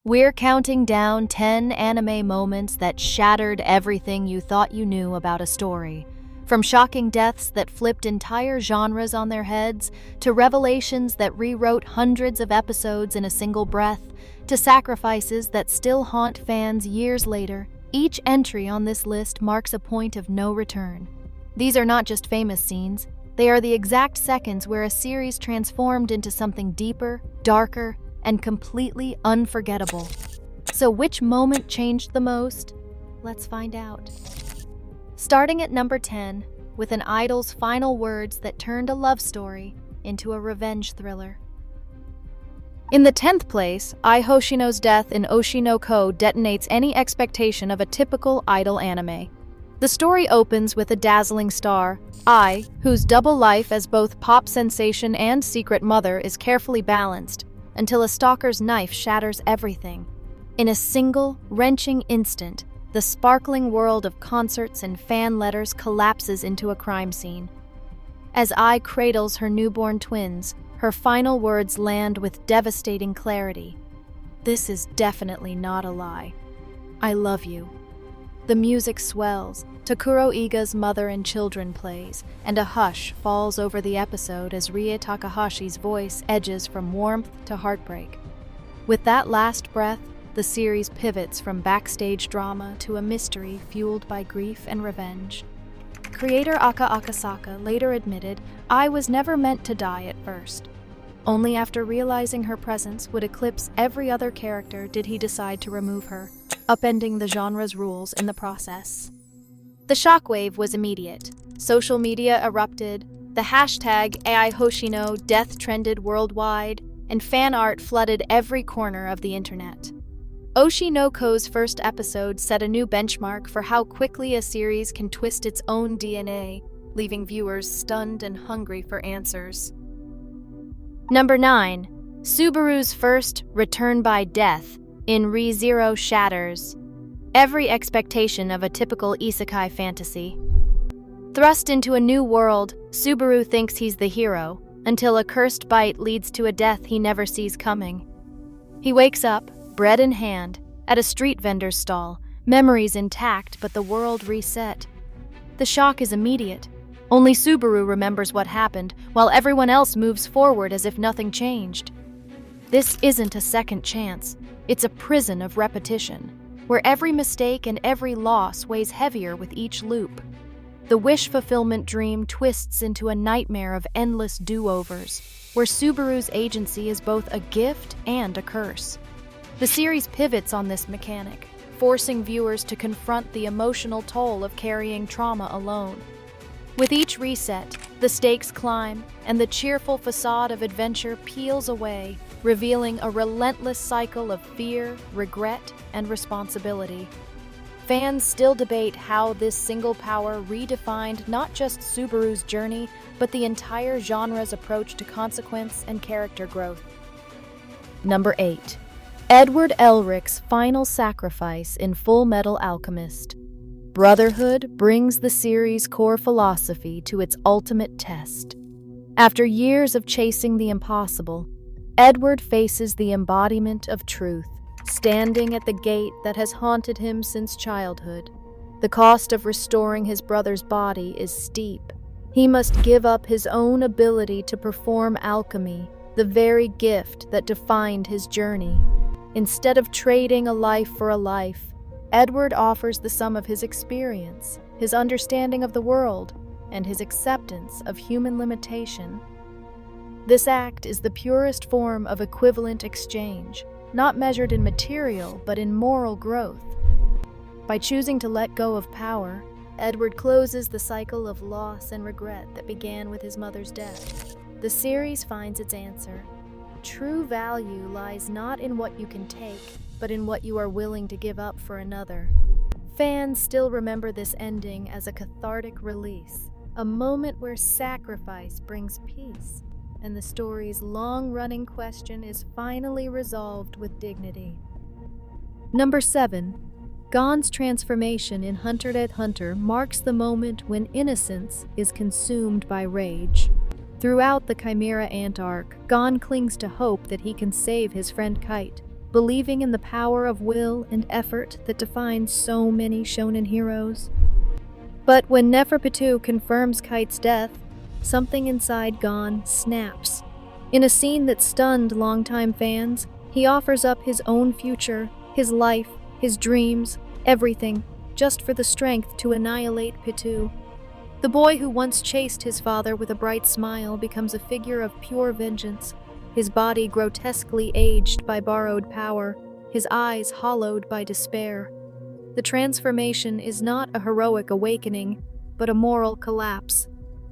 We're counting down 10 anime moments that shattered everything you thought you knew about a story. From shocking deaths that flipped entire genres on their heads, to revelations that rewrote hundreds of episodes in a single breath, to sacrifices that still haunt fans years later, each entry on this list marks a point of no return. These are not just famous scenes, they are the exact seconds where a series transformed into something deeper, darker, and completely unforgettable. So which moment changed the most? Let's find out. Starting at number 10, with an idol's final words that turned a love story into a revenge thriller. In the 10th place, Ai Hoshino's death in Oshi no Ko detonates any expectation of a typical idol anime. The story opens with a dazzling star, Ai, whose double life as both pop sensation and secret mother is carefully balanced, until a stalker's knife shatters everything. In a single, wrenching instant, the sparkling world of concerts and fan letters collapses into a crime scene. As Ai cradles her newborn twins, her final words land with devastating clarity. This is definitely not a lie. I love you. The music swells, Takuro Iga's Mother and Children plays, and a hush falls over the episode as Rie Takahashi's voice edges from warmth to heartbreak. With that last breath, the series pivots from backstage drama to a mystery fueled by grief and revenge. Creator Aka Akasaka later admitted, "I was never meant to die at first." Only after realizing her presence would eclipse every other character did he decide to remove her, upending the genre's rules in the process. The shockwave was immediate. Social media erupted, the hashtag #AIHoshino death trended worldwide, and fan art flooded every corner of the internet. Oshi no Ko's first episode set a new benchmark for how quickly a series can twist its own DNA, leaving viewers stunned and hungry for answers. Number 9. Subaru's first return by death in Re:Zero shatters every expectation of a typical isekai fantasy. Thrust into a new world, Subaru thinks he's the hero, until a cursed bite leads to a death he never sees coming. He wakes up, bread in hand, at a street vendor's stall, memories intact but the world reset. The shock is immediate. Only Subaru remembers what happened, while everyone else moves forward as if nothing changed. This isn't a second chance. It's a prison of repetition, where every mistake and every loss weighs heavier with each loop. The wish fulfillment dream twists into a nightmare of endless do-overs, where Subaru's agency is both a gift and a curse. The series pivots on this mechanic, forcing viewers to confront the emotional toll of carrying trauma alone. With each reset, the stakes climb, and the cheerful facade of adventure peels away, revealing a relentless cycle of fear, regret, and responsibility. Fans still debate how this single power redefined not just Subaru's journey, but the entire genre's approach to consequence and character growth. Number 8. Edward Elric's final sacrifice in Full Metal Alchemist. Brotherhood brings the series' core philosophy to its ultimate test. After years of chasing the impossible, Edward faces the embodiment of truth, standing at the gate that has haunted him since childhood. The cost of restoring his brother's body is steep. He must give up his own ability to perform alchemy, the very gift that defined his journey. Instead of trading a life for a life, Edward offers the sum of his experience, his understanding of the world, and his acceptance of human limitation. This act is the purest form of equivalent exchange, not measured in material but in moral growth. By choosing to let go of power, Edward closes the cycle of loss and regret that began with his mother's death. The series finds its answer. True value lies not in what you can take, but in what you are willing to give up for another. Fans still remember this ending as a cathartic release, a moment where sacrifice brings peace, and the story's long-running question is finally resolved with dignity. Number 7. Gon's transformation in Hunter x Hunter marks the moment when innocence is consumed by rage. Throughout the Chimera Ant arc, Gon clings to hope that he can save his friend Kite, believing in the power of will and effort that defines so many shonen heroes. But when Neferpitou confirms Kite's death, something inside Gon snaps. In a scene that stunned longtime fans, he offers up his own future, his life, his dreams, everything, just for the strength to annihilate Pitou. The boy who once chased his father with a bright smile becomes a figure of pure vengeance, his body grotesquely aged by borrowed power, his eyes hollowed by despair. The transformation is not a heroic awakening, but a moral collapse.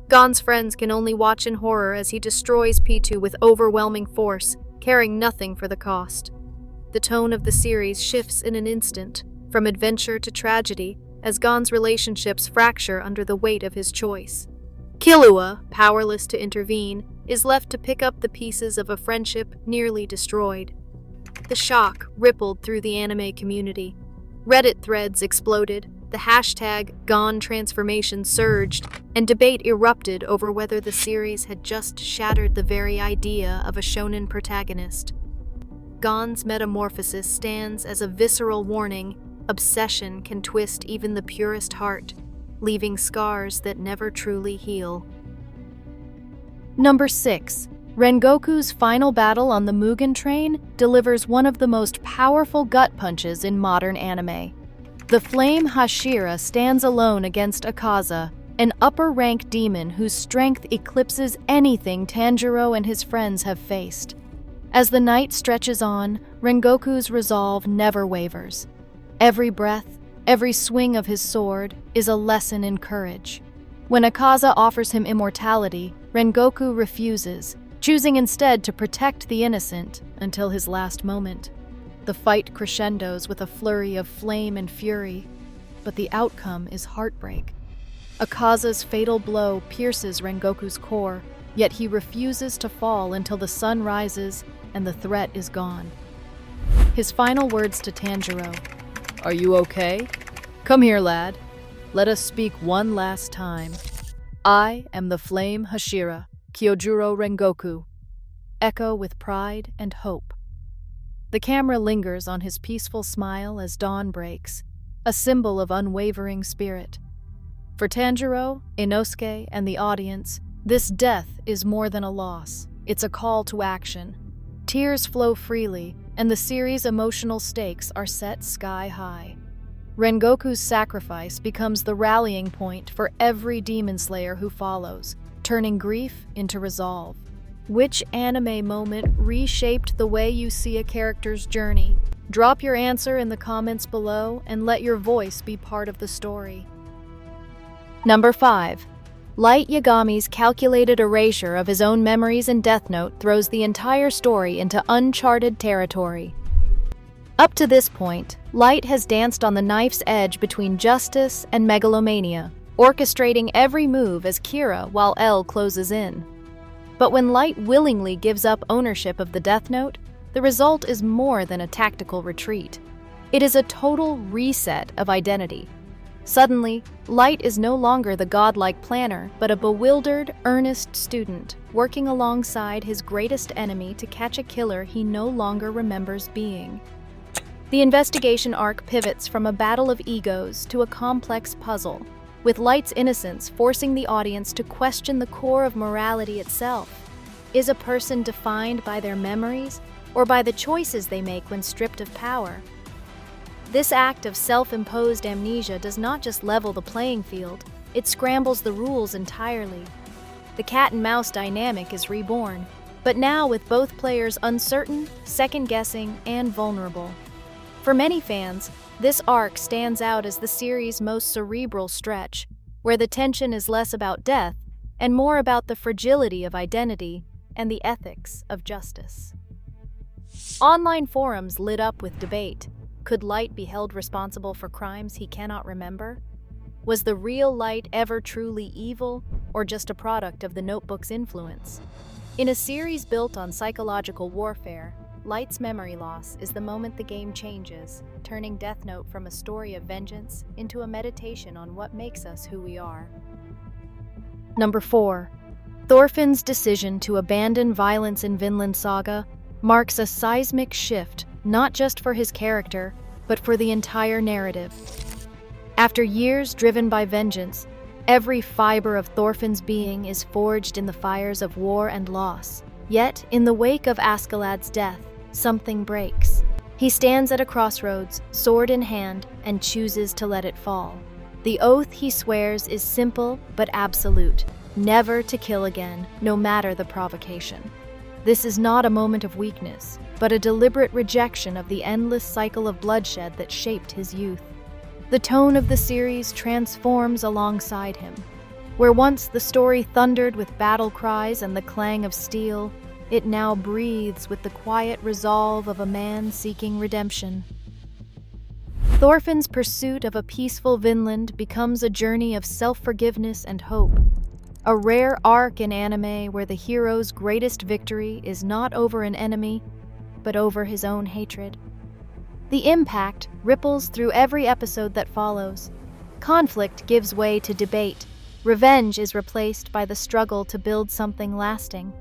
Gon's friends can only watch in horror as he destroys Pitou with overwhelming force, caring nothing for the cost. The tone of the series shifts in an instant, from adventure to tragedy, as Gon's relationships fracture under the weight of his choice. Killua, powerless to intervene, is left to pick up the pieces of a friendship nearly destroyed. The shock rippled through the anime community. Reddit threads exploded, the hashtag #GonTransformation surged, and debate erupted over whether the series had just shattered the very idea of a shonen protagonist. Gon's metamorphosis stands as a visceral warning. Obsession can twist even the purest heart, leaving scars that never truly heal. Number 6. Rengoku's final battle on the Mugen Train delivers one of the most powerful gut punches in modern anime. The flame Hashira stands alone against Akaza, an upper-rank demon whose strength eclipses anything Tanjiro and his friends have faced. As the night stretches on, Rengoku's resolve never wavers. Every breath, every swing of his sword is a lesson in courage. When Akaza offers him immortality, Rengoku refuses, choosing instead to protect the innocent until his last moment. The fight crescendos with a flurry of flame and fury, but the outcome is heartbreak. Akaza's fatal blow pierces Rengoku's core, yet he refuses to fall until the sun rises and the threat is gone. His final words to Tanjiro, "Are you okay? Come here, lad. Let us speak one last time. I am the flame Hashira, Kyojuro Rengoku," echo with pride and hope. The camera lingers on his peaceful smile as dawn breaks, a symbol of unwavering spirit. For Tanjiro, Inosuke, and the audience, this death is more than a loss. It's a call to action. Tears flow freely, and the series' emotional stakes are set sky high. Rengoku's sacrifice becomes the rallying point for every demon slayer who follows, turning grief into resolve. Which anime moment reshaped the way you see a character's journey? Drop your answer in the comments below and let your voice be part of the story. Number 5. Light Yagami's calculated erasure of his own memories in Death Note throws the entire story into uncharted territory. Up to this point, Light has danced on the knife's edge between justice and megalomania, orchestrating every move as Kira while L closes in. But when Light willingly gives up ownership of the Death Note, the result is more than a tactical retreat. It is a total reset of identity. Suddenly, Light is no longer the godlike planner, but a bewildered, earnest student, working alongside his greatest enemy to catch a killer he no longer remembers being. The investigation arc pivots from a battle of egos to a complex puzzle, with Light's innocence forcing the audience to question the core of morality itself. Is a person defined by their memories, or by the choices they make when stripped of power? This act of self-imposed amnesia does not just level the playing field, it scrambles the rules entirely. The cat-and-mouse dynamic is reborn, but now with both players uncertain, second-guessing, and vulnerable. For many fans, this arc stands out as the series' most cerebral stretch, where the tension is less about death and more about the fragility of identity and the ethics of justice. Online forums lit up with debate. Could Light be held responsible for crimes he cannot remember? Was the real Light ever truly evil, or just a product of the Notebook's influence? In a series built on psychological warfare, Light's memory loss is the moment the game changes, turning Death Note from a story of vengeance into a meditation on what makes us who we are. Number 4. Thorfinn's decision to abandon violence in Vinland Saga marks a seismic shift not just for his character, but for the entire narrative. After years driven by vengeance, every fiber of Thorfinn's being is forged in the fires of war and loss. Yet, in the wake of Askeladd's death, something breaks. He stands at a crossroads, sword in hand, and chooses to let it fall. The oath he swears is simple but absolute: never to kill again, no matter the provocation. This is not a moment of weakness, but a deliberate rejection of the endless cycle of bloodshed that shaped his youth. The tone of the series transforms alongside him. Where once the story thundered with battle cries and the clang of steel, it now breathes with the quiet resolve of a man seeking redemption. Thorfinn's pursuit of a peaceful Vinland becomes a journey of self-forgiveness and hope. A rare arc in anime where the hero's greatest victory is not over an enemy, but over his own hatred. The impact ripples through every episode that follows. Conflict gives way to debate. Revenge is replaced by the struggle to build something lasting.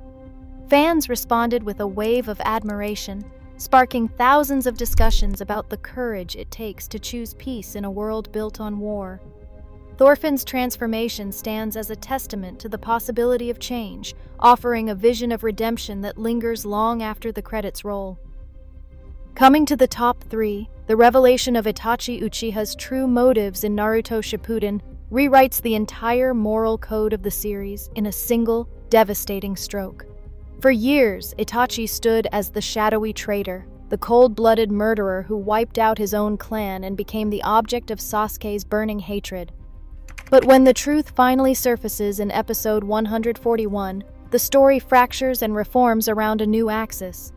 Fans responded with a wave of admiration, sparking thousands of discussions about the courage it takes to choose peace in a world built on war. Thorfinn's transformation stands as a testament to the possibility of change, offering a vision of redemption that lingers long after the credits roll. Coming to the top 3, the revelation of Itachi Uchiha's true motives in Naruto Shippuden rewrites the entire moral code of the series in a single, devastating stroke. For years, Itachi stood as the shadowy traitor, the cold-blooded murderer who wiped out his own clan and became the object of Sasuke's burning hatred. But when the truth finally surfaces in episode 141, the story fractures and reforms around a new axis.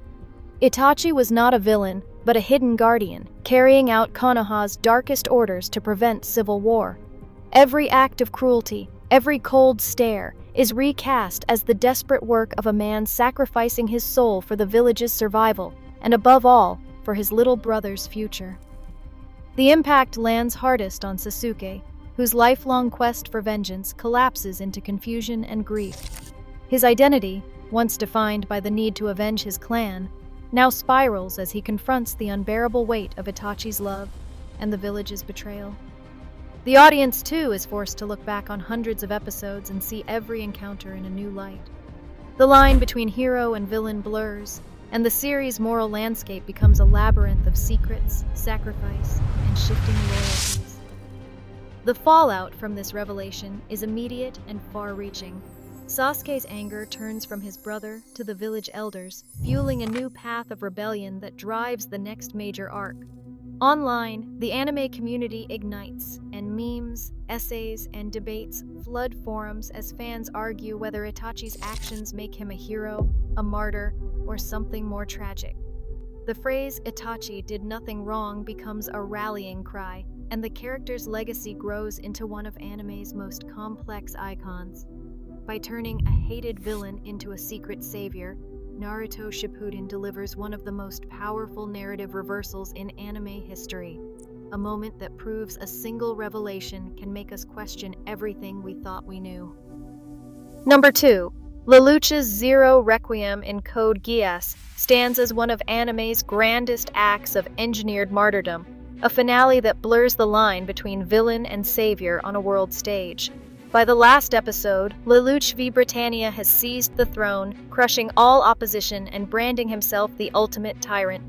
Itachi was not a villain, but a hidden guardian, carrying out Konoha's darkest orders to prevent civil war. Every act of cruelty, every cold stare, is recast as the desperate work of a man sacrificing his soul for the village's survival, and above all, for his little brother's future. The impact lands hardest on Sasuke, whose lifelong quest for vengeance collapses into confusion and grief. His identity, once defined by the need to avenge his clan, now spirals as he confronts the unbearable weight of Itachi's love and the village's betrayal. The audience, too, is forced to look back on hundreds of episodes and see every encounter in a new light. The line between hero and villain blurs, and the series' moral landscape becomes a labyrinth of secrets, sacrifice, and shifting loyalties. The fallout from this revelation is immediate and far-reaching. Sasuke's anger turns from his brother to the village elders, fueling a new path of rebellion that drives the next major arc. Online, the anime community ignites, and memes, essays, and debates flood forums as fans argue whether Itachi's actions make him a hero, a martyr, or something more tragic. The phrase "Itachi did nothing wrong" becomes a rallying cry, and the character's legacy grows into one of anime's most complex icons. By turning a hated villain into a secret savior, Naruto Shippuden delivers one of the most powerful narrative reversals in anime history, a moment that proves a single revelation can make us question everything we thought we knew. Number 2. Lelouch's Zero Requiem in Code Geass stands as one of anime's grandest acts of engineered martyrdom, a finale that blurs the line between villain and savior on a world stage. By the last episode, Lelouch v. Britannia has seized the throne, crushing all opposition and branding himself the ultimate tyrant.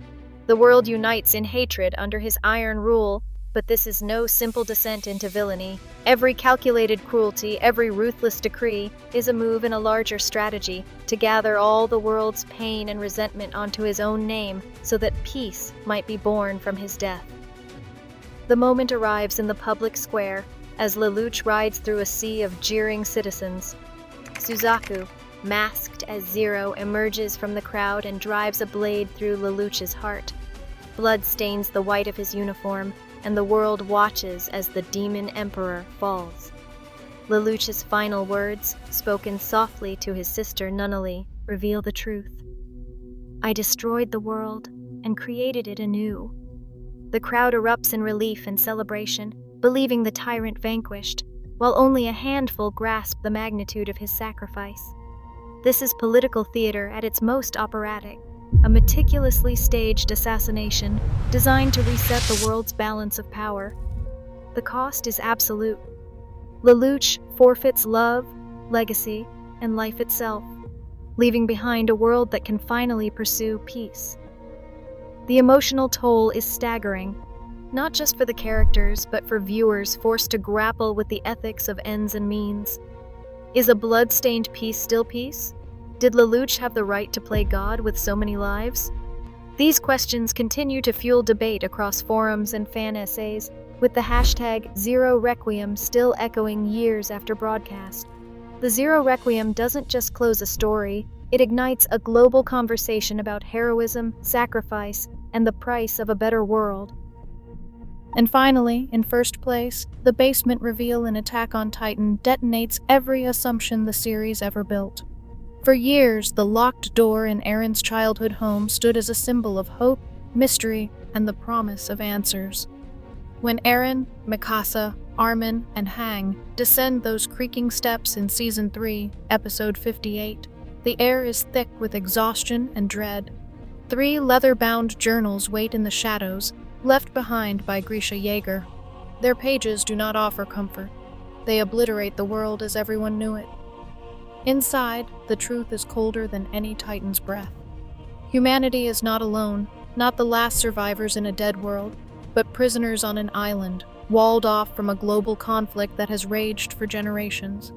The world unites in hatred under his iron rule, but this is no simple descent into villainy. Every calculated cruelty, every ruthless decree, is a move in a larger strategy to gather all the world's pain and resentment onto his own name so that peace might be born from his death. The moment arrives in the public square, as Lelouch rides through a sea of jeering citizens. Suzaku, masked as Zero, emerges from the crowd and drives a blade through Lelouch's heart. Blood stains the white of his uniform, and the world watches as the demon emperor falls. Lelouch's final words, spoken softly to his sister Nunnally, reveal the truth. "I destroyed the world and created it anew." The crowd erupts in relief and celebration, believing the tyrant vanquished, while only a handful grasp the magnitude of his sacrifice. This is political theater at its most operatic, a meticulously staged assassination designed to reset the world's balance of power. The cost is absolute. Lelouch forfeits love, legacy, and life itself, leaving behind a world that can finally pursue peace. The emotional toll is staggering, not just for the characters, but for viewers forced to grapple with the ethics of ends and means. Is a blood-stained peace still peace? Did Lelouch have the right to play God with so many lives? These questions continue to fuel debate across forums and fan essays, with the hashtag #ZeroRequiem still echoing years after broadcast. The Zero Requiem doesn't just close a story, it ignites a global conversation about heroism, sacrifice, and the price of a better world. And finally, in first place, the basement reveal in Attack on Titan detonates every assumption the series ever built. For years, the locked door in Eren's childhood home stood as a symbol of hope, mystery, and the promise of answers. When Eren, Mikasa, Armin, and Hang descend those creaking steps in Season 3, Episode 58, the air is thick with exhaustion and dread. 3 leather-bound journals wait in the shadows, left behind by Grisha Yeager. Their pages do not offer comfort. They obliterate the world as everyone knew it. Inside, the truth is colder than any Titan's breath. Humanity is not alone, not the last survivors in a dead world, but prisoners on an island, walled off from a global conflict that has raged for generations.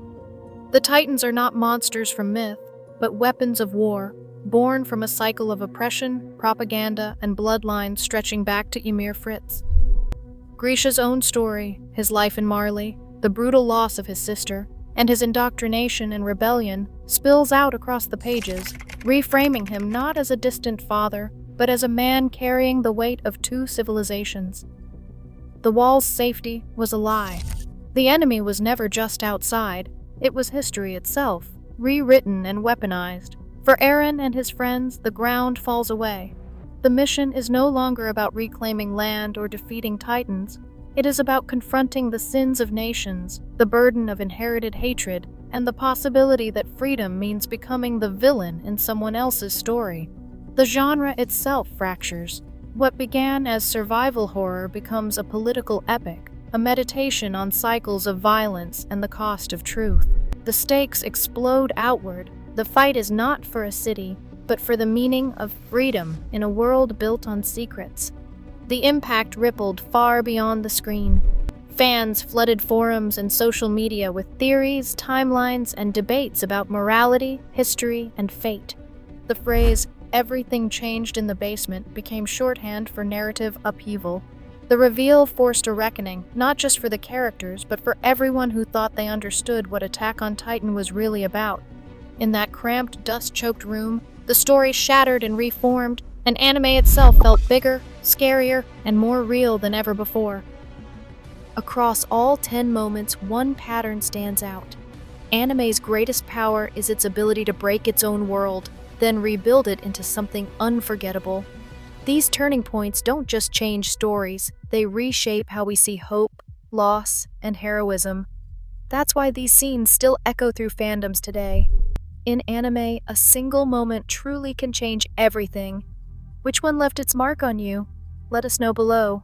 The Titans are not monsters from myth, but weapons of war, born from a cycle of oppression, propaganda, and bloodlines stretching back to Ymir Fritz. Grisha's own story, his life in Marley, the brutal loss of his sister, and his indoctrination and rebellion spills out across the pages, reframing him not as a distant father, but as a man carrying the weight of 2 civilizations. The wall's safety was a lie. The enemy was never just outside, it was history itself, rewritten and weaponized. For Eren and his friends, the ground falls away. The mission is no longer about reclaiming land or defeating Titans. It is about confronting the sins of nations, the burden of inherited hatred, and the possibility that freedom means becoming the villain in someone else's story. The genre itself fractures. What began as survival horror becomes a political epic, a meditation on cycles of violence and the cost of truth. The stakes explode outward. The fight is not for a city, but for the meaning of freedom in a world built on secrets. The impact rippled far beyond the screen. Fans flooded forums and social media with theories, timelines, and debates about morality, history, and fate. The phrase, "everything changed in the basement," became shorthand for narrative upheaval. The reveal forced a reckoning, not just for the characters, but for everyone who thought they understood what Attack on Titan was really about. In that cramped, dust-choked room, the story shattered and reformed, and anime itself felt bigger, scarier, and more real than ever before. Across all 10 moments, one pattern stands out. Anime's greatest power is its ability to break its own world, then rebuild it into something unforgettable. These turning points don't just change stories, they reshape how we see hope, loss, and heroism. That's why these scenes still echo through fandoms today. In anime, a single moment truly can change everything. Which one left its mark on you? Let us know below.